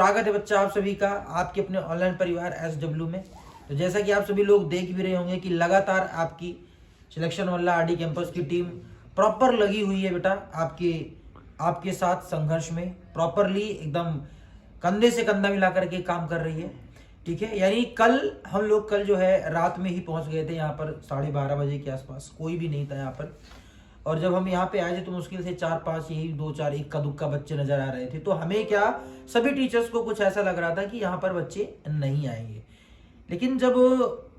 स्वागत है बच्चा आप सभी का आपके अपने ऑनलाइन परिवार SW में। तो जैसा कि आप सभी लोग देख भी रहे होंगे कि लगातार आपकी सिलेक्शन वाला आरडी कैंपस की टीम प्रॉपर लगी हुई है बेटा आपके साथ संघर्ष में, प्रॉपरली एकदम कंधे से कंधा मिला करके काम कर रही है। ठीक है, यानी हम लोग जो है रात में ही पहुंच गए थे यहाँ पर 12:30 बजे के आसपास, कोई भी नहीं था यहाँ पर। और जब हम यहाँ पे आए थे तो मुश्किल से 4-5 यही 2-4 इक्का दुक्का बच्चे नजर आ रहे थे। तो हमें क्या, सभी टीचर्स को कुछ ऐसा लग रहा था कि यहाँ पर बच्चे नहीं आएंगे। लेकिन जब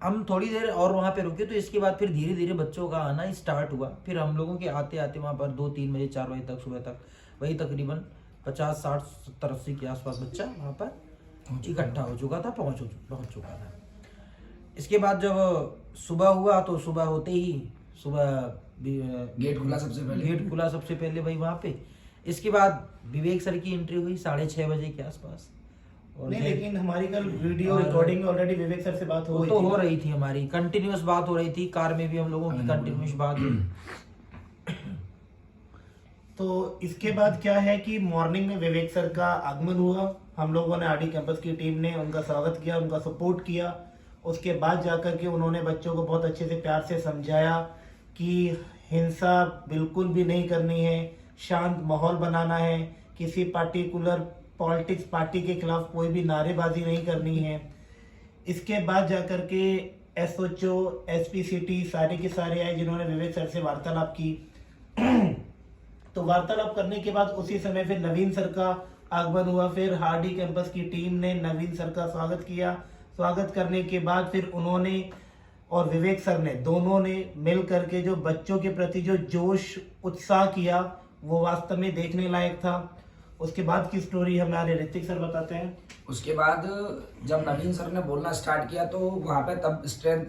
हम थोड़ी देर और वहाँ पे रुके तो इसके बाद फिर धीरे धीरे बच्चों का आना स्टार्ट हुआ। फिर हम लोगों के आते आते वहाँ पर 2-3 बजे 4 बजे तक सुबह तक वही तकरीबन 50, 60, 70, 80 के आसपास बच्चा वहाँ पर इकट्ठा हो चुका था, पहुँच चुका था। इसके बाद जब सुबह हुआ तो सुबह होते ही गेट खुला सबसे पहले भाई वहाँ पे। इसके बाद विवेक सर की एंट्री हुई 6:30 बजे के आसपास। और नहीं, लेकिन हमारी कल वीडियो रिकॉर्डिंग ऑलरेडी विवेक सर से बात हो रही थी हमारी कंटिन्यूअस बात हो रही थी, कार में भी हम लोगों की कंटिन्यूअस बात हुई। तो इसके बाद क्या है कि मॉर्निंग में विवेक सर का आगमन हुआ, हम लोगों ने आरडी कैंपस की टीम ने उनका स्वागत किया, उनका सपोर्ट किया। उसके बाद जाकर के उन्होंने बच्चों को बहुत अच्छे से प्यार से समझाया कि हिंसा बिल्कुल भी नहीं करनी है, शांत माहौल बनाना है, किसी पार्टिकुलर पॉलिटिक्स पार्टी के खिलाफ कोई भी नारेबाजी नहीं करनी है। इसके बाद जाकर के SHO SP सिटी सारे के सारे आए जिन्होंने विवेक सर से वार्तालाप की। तो वार्तालाप करने के बाद उसी समय फिर नवीन सर का आगमन हुआ। फिर आरडी कैंपस की टीम ने नवीन सर का स्वागत किया। स्वागत करने के बाद फिर उन्होंने और विवेक सर ने दोनों ने मिल करके जो बच्चों के प्रति जो जोश उत्साह किया वो वास्तव में देखने लायक था। उसके बाद की स्टोरी हमारे ऋतिक सर बताते हैं। उसके बाद जब नवीन सर ने बोलना स्टार्ट किया तो वहाँ पे तब स्ट्रेंथ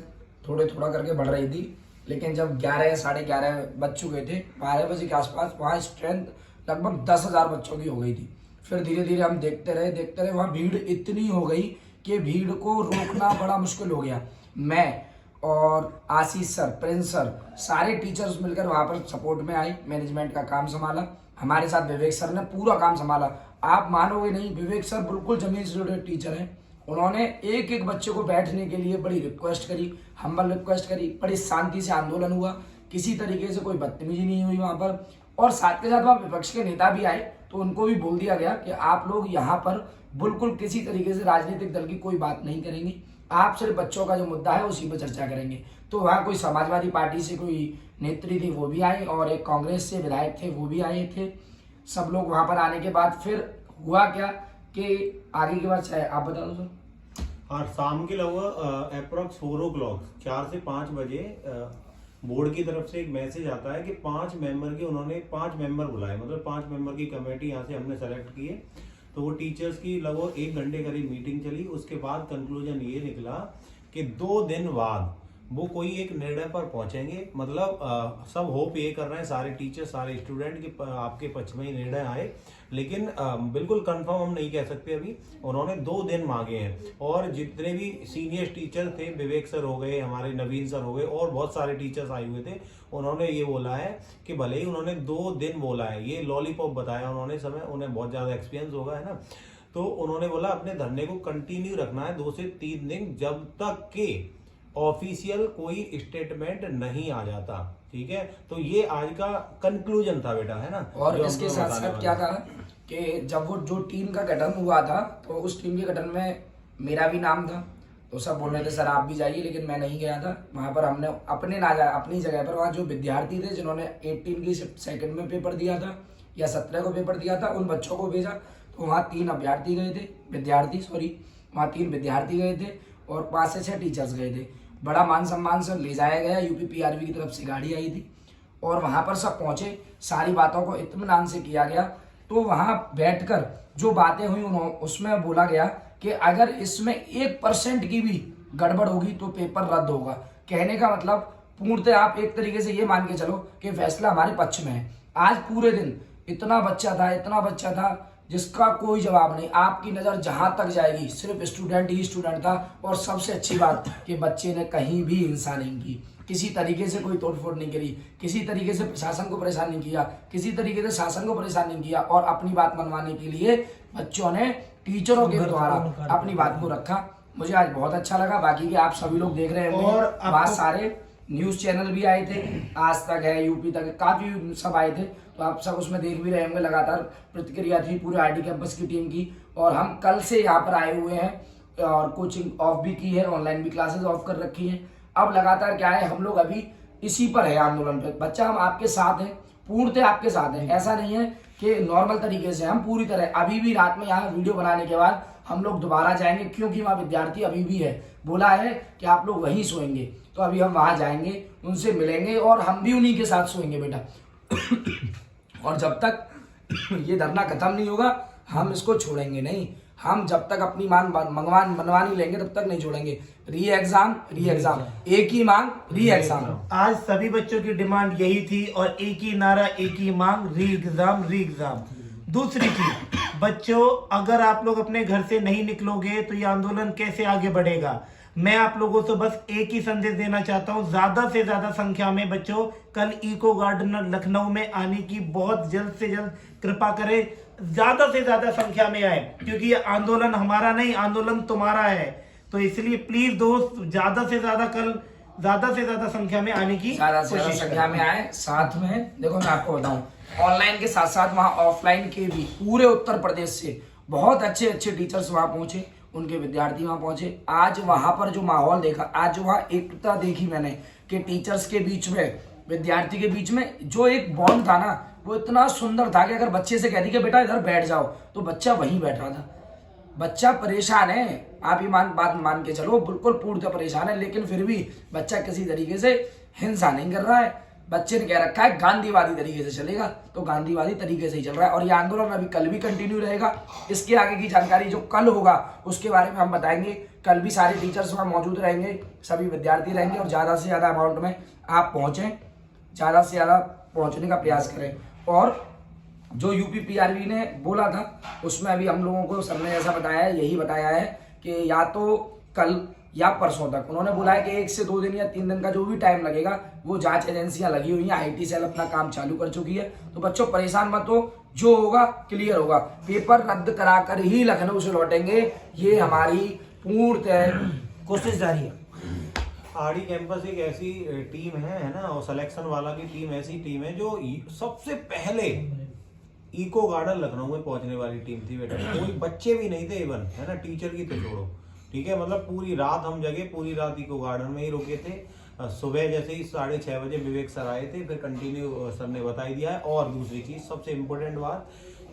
थोड़ा करके बढ़ रही थी, लेकिन जब 11, 11:30 बज चुके थे 12 बजे के आसपास, वहाँ स्ट्रेंथ लगभग 10,000 बच्चों की हो गई थी। फिर धीरे धीरे हम देखते रहे, वहाँ भीड़ इतनी हो गई कि भीड़ को रोकना बड़ा मुश्किल हो गया। मैं और आशीष सर, प्रिंस सर, सारे टीचर्स मिलकर वहाँ पर सपोर्ट में आए, मैनेजमेंट का काम संभाला। हमारे साथ विवेक सर ने पूरा काम संभाला। आप मानोगे नहीं, विवेक सर बिल्कुल जमीन से जुड़े टीचर हैं। उन्होंने एक एक बच्चे को बैठने के लिए बड़ी रिक्वेस्ट करी, हम्बल रिक्वेस्ट करी, बड़ी शांति से आंदोलन हुआ, किसी तरीके से कोई बदतमीजी नहीं हुई वहाँ पर। और साथ के साथ वहाँ विपक्ष के नेता भी आए तो उनको भी बोल दिया गया कि आप लोग यहाँ पर बिल्कुल किसी तरीके से राजनीतिक दल की कोई बात नहीं करेंगे, आप सिर्फ बच्चों का जो मुद्दा है उसी पर चर्चा करेंगे। तो वहाँ कोई समाजवादी पार्टी से कोई नेत्री थी वो भी आए और एक कांग्रेस से विधायक थे वो भी आए थे। सब लोग वहाँ पर आने के बाद फिर हुआ क्या कि आगे की बात चाहे आप बता दो सर। और शाम के लगभग अप्रॉक्स 4 से 5 बजे बोर्ड की तरफ से एक मैसेज आता है कि 5 मेंबर के उन्होंने 5 मेंबर बुलाए, मतलब 5 मेंबर की कमेटी यहाँ से हमने सेलेक्ट की है। तो वो टीचर्स की लगभग 1 घंटे करीब मीटिंग चली। उसके बाद कंक्लूजन ये निकला कि 2 दिन बाद वो कोई एक निर्णय पर पहुंचेंगे। मतलब सब होप ये कर रहे हैं सारे टीचर, सारे स्टूडेंट कि आपके पक्ष में ही निर्णय आए, लेकिन बिल्कुल कंफर्म हम नहीं कह सकते अभी। उन्होंने 2 दिन मांगे हैं और जितने भी सीनियर टीचर थे, विवेक सर हो गए, हमारे नवीन सर हो गए और बहुत सारे टीचर्स आए हुए थे, उन्होंने ये बोला है कि भले ही उन्होंने 2 दिन बोला है, ये लॉलीपॉप बताया उन्होंने समय, उन्हें बहुत ज़्यादा एक्सपीरियंस होगा है ना। तो उन्होंने बोला अपने धरने को कंटिन्यू रखना है 2 से 3 दिन, जब तक के ऑफिशियल कोई स्टेटमेंट नहीं आ जाता। ठीक है, तो ये आज का कंक्लूजन था बेटा, है ना। और इसके साथ साथ क्या था कि जब वो जो टीम का गठन हुआ था तो उस टीम के गठन में मेरा भी नाम था। तो सब बोल रहे थे सर आप भी जाइए, लेकिन मैं नहीं गया था। वहाँ पर हमने अपनी जगह पर वहाँ जो विद्यार्थी थे जिन्होंने 18 की सेकंड में पेपर दिया था या 17 को पेपर दिया था, उन बच्चों को भेजा। तो वहाँ 3 विद्यार्थी गए थे और 5 से 6 टीचर्स गए थे। बड़ा मान सम्मान से ले जाया गया, UP PRV की तरफ से गाड़ी आई थी और वहाँ पर सब पहुँचे, सारी बातों को इत्मीनान से किया गया। तो वहाँ बैठकर जो बातें हुई उसमें बोला गया कि अगर इसमें 1% की भी गड़बड़ होगी तो पेपर रद्द होगा। कहने का मतलब पूर्णतः आप एक तरीके से ये मान के चलो कि फैसला हमारे पक्ष में है। आज पूरे दिन इतना बच्चा था जिसका कोई जवाब नहीं। आपकी नज़र जहां तक जाएगी सिर्फ स्टूडेंट ही स्टूडेंट था। और सबसे अच्छी बात कि बच्चे ने कहीं भी हिंसा नहीं की, किसी तरीके से कोई तोड़फोड़ नहीं करी, किसी तरीके से प्रशासन को परेशान नहीं किया, किसी तरीके से शासन को परेशान नहीं किया। और अपनी बात मनवाने के लिए बच्चों ने टीचरों के संघर्ष द्वारा पूर्ण कार्य अपनी बात को रखा। मुझे आज बहुत अच्छा लगा। बाकी के आप सभी लोग देख रहे होंगे, और बहुत आपको- सारे न्यूज चैनल भी आए थे, आज तक है, यूपी तक है, काफी सब आए थे, तो आप सब उसमें देख भी रहे होंगे। लगातार प्रतिक्रिया थी पूरे आरडी कैंपस की टीम की। और हम कल से यहाँ पर आए हुए हैं और कोचिंग ऑफ भी की है, ऑनलाइन भी क्लासेस ऑफ कर रखी हैं। अब लगातार क्या है, हम लोग अभी इसी पर है आंदोलन पे। बच्चा हम आपके साथ हैं, पूर्णतः आपके साथ हैं। ऐसा नहीं है कि नॉर्मल तरीके से, हम पूरी तरह अभी भी रात में यहाँ वीडियो बनाने के बाद हम लोग दोबारा जाएंगे, क्योंकि वहाँ विद्यार्थी अभी भी है। बोला है कि आप लोग वहीं सोएंगे, तो अभी हम वहाँ जाएंगे, उनसे मिलेंगे और हम भी उन्हीं के साथ सोएंगे बेटा। और जब तक ये धरना खत्म नहीं होगा हम इसको छोड़ेंगे नहीं। हम जब तक अपनी मनवा नहीं लेंगे तब तक नहीं छोड़ेंगे। री एग्जाम, एक ही मांग, री एग्जाम। आज सभी बच्चों की डिमांड यही थी और एक ही नारा, एक ही मांग, री एग्जाम। दूसरी चीज, बच्चों अगर आप लोग अपने घर से नहीं निकलोगे तो ये आंदोलन कैसे आगे बढ़ेगा। मैं आप लोगों से बस एक ही संदेश देना चाहता हूँ, ज्यादा से ज्यादा संख्या में बच्चों कल इको गार्डन लखनऊ में आने की बहुत जल्द से जल्द कृपा करें। ज्यादा से ज्यादा संख्या में आए, क्योंकि ये आंदोलन हमारा नहीं, आंदोलन तुम्हारा है। तो इसलिए प्लीज दोस्त ज्यादा से ज्यादा कल ज्यादा से ज्यादा संख्या में आने की ज्यादा से ज्यादा संख्या में आए। साथ में देखो मैं आपको बताऊं, ऑनलाइन के साथ साथ वहाँ ऑफलाइन के भी पूरे उत्तर प्रदेश से बहुत अच्छे अच्छे टीचर्स वहाँ पहुंचे, उनके विद्यार्थी वहाँ पहुंचे। आज वहाँ पर जो माहौल देखा, आज वहाँ एकता देखी मैंने कि टीचर्स के बीच में, विद्यार्थी के बीच में जो एक बॉन्ड था ना, वो इतना सुंदर था कि अगर बच्चे से कहती कि बेटा इधर बैठ जाओ, तो बच्चा वहीं बैठ रहा था। बच्चा परेशान है, आप ये बात मान के चलो, बिल्कुल पूर्णतः परेशान है, लेकिन फिर भी बच्चा किसी तरीके से हिंसा नहीं कर रहा है। बच्चे ने कह रखा है गांधीवादी तरीके से चलेगा, तो गांधीवादी तरीके से ही चल रहा है। और ये आंदोलन अभी कल भी कंटिन्यू रहेगा। इसके आगे की जानकारी जो कल होगा उसके बारे में हम बताएंगे। कल भी सारे टीचर्स वहाँ मौजूद रहेंगे, सभी विद्यार्थी रहेंगे, और ज़्यादा से ज़्यादा अमाउंट में आप पहुँचें, ज़्यादा से ज़्यादा पहुँचने का प्रयास करें। और जो यूपी पीआरबी ने बोला था उसमें अभी हम लोगों को सर ने ऐसा बताया है, यही बताया है कि या तो कल या परसों तक, उन्होंने बोला है कि 1 से 2 दिन या 3 दिन का जो भी टाइम लगेगा, वो जांच एजेंसियां लगी हुई हैं, आईटी सेल अपना काम चालू कर चुकी है। तो बच्चों परेशान मत हो, जो होगा क्लियर होगा। पेपर रद्द कराकर ही लखनऊ से लौटेंगे, ये हमारी पूर्णतः कोशिश जारी है। आरडी कैंपस एक ऐसी टीम है ना, और सिलेक्शन वाला की टीम ऐसी टीम है जो सबसे पहले इको गार्डन लखनऊ में पहुंचने वाली टीम थी बेटा। कोई बच्चे भी नहीं थे इवन, है ना, टीचर की तो छोड़ो, ठीक है। मतलब पूरी रात हम जगह, पूरी रात इको गार्डन में ही रुके थे। सुबह जैसे ही 6:30 बजे विवेक सर आए थे, फिर कंटिन्यू सर ने बता दिया है। और दूसरी चीज सबसे इम्पोर्टेंट बात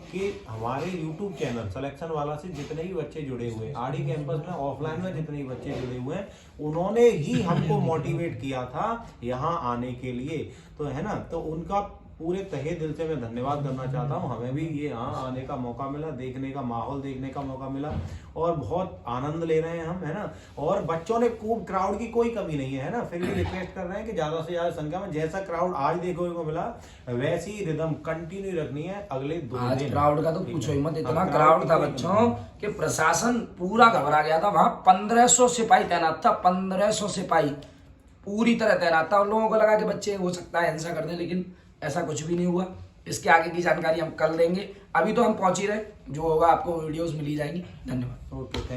कि हमारे YouTube चैनल सिलेक्शन वाला से जितने भी बच्चे जुड़े हुए, आरडी कैंपस में ऑफलाइन में जितने भी बच्चे जुड़े हुए हैं, उन्होंने ही हमको मोटिवेट किया था यहाँ आने के लिए, तो है ना। तो उनका पूरे तहे दिल से मैं धन्यवाद करना चाहता हूँ। हमें भी ये यहाँ आने का मौका मिला, देखने का माहौल देखने का मौका मिला, और बहुत आनंद ले रहे हैं हम, है ना। और बच्चों ने खूब, क्राउड की कोई कमी नहीं है ना। फिर भी रिक्वेस्ट कर रहे हैं कि ज्यादा से ज्यादा संख्या में, जैसा क्राउड आज देखने को मिला वैसी रिदम कंटिन्यू रखनी है अगले 2 दिन। क्राउड का तो पूछो ही मत, इतना क्राउड था बच्चों कि प्रशासन पूरा घबरा गया था। वहां 1500 सिपाही तैनात था, 1500 सिपाही पूरी तरह तैनात था। उन लोगों को लगा कि बच्चे हो सकता है हिंसा कर दें, लेकिन ऐसा कुछ भी नहीं हुआ। इसके आगे की जानकारी हम कल देंगे। अभी तो हम पहुंच ही रहे, जो होगा आपको वीडियोस मिली जाएंगी। धन्यवाद। Okay, thank